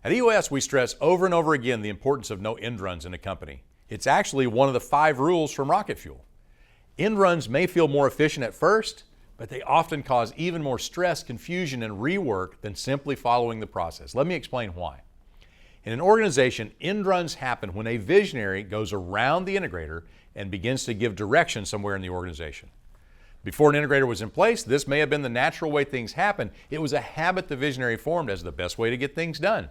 At EOS, we stress over and over again the importance of no end runs in a company. It's actually one of the 5 rules from rocket fuel. End runs may feel more efficient at first, but they often cause even more stress, confusion, and rework than simply following the process. Let me explain why. In an organization, end runs happen when a visionary goes around the integrator and begins to give direction somewhere in the organization. Before an integrator was in place, this may have been the natural way things happen. It was a habit the visionary formed as the best way to get things done.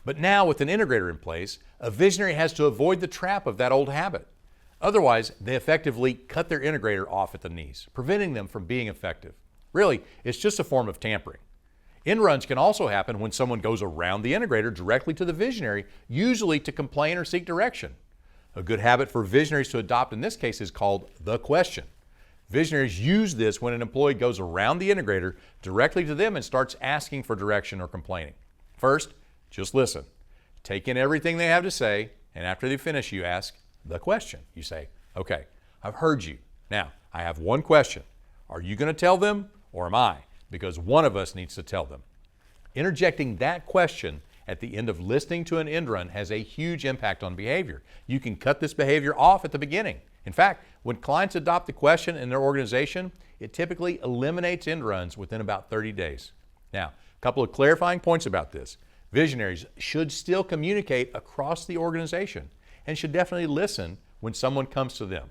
But now, with an integrator in place, a visionary has to avoid the trap of that old habit. Otherwise, they effectively cut their integrator off at the knees, preventing them from being effective. Really, it's just a form of tampering. End runs can also happen when someone goes around the integrator directly to the visionary, usually to complain or seek direction. A good habit for visionaries to adopt in this case is called the question. Visionaries use this when an employee goes around the integrator directly to them and starts asking for direction or complaining. First, just listen. Take in everything they have to say, and after they finish, you ask the question. You say, okay, I've heard you. Now, I have one question. Are you going to tell them, or am I? Because one of us needs to tell them. Interjecting that question at the end of listening to an end run has a huge impact on behavior. You can cut this behavior off at the beginning. In fact, when clients adopt the question in their organization, it typically eliminates end runs within about 30 days. Now, a couple of clarifying points about this. Visionaries should still communicate across the organization and should definitely listen when someone comes to them.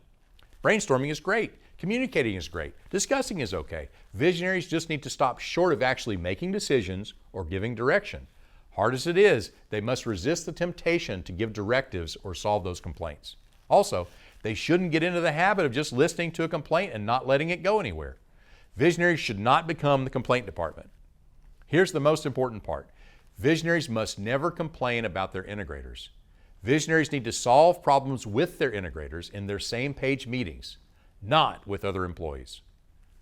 Brainstorming is great. Communicating is great. Discussing is okay. Visionaries just need to stop short of actually making decisions or giving direction. Hard as it is, they must resist the temptation to give directives or solve those complaints. Also, they shouldn't get into the habit of just listening to a complaint and not letting it go anywhere. Visionaries should not become the complaint department. Here's the most important part. Visionaries must never complain about their integrators. Visionaries need to solve problems with their integrators in their same page meetings, not with other employees.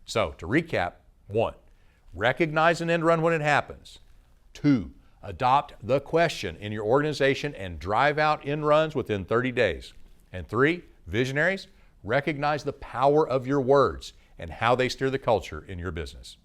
So, to recap, 1, recognize an end run when it happens. 2, adopt the question in your organization and drive out end runs within 30 days. And 3, visionaries, recognize the power of your words and how they steer the culture in your business.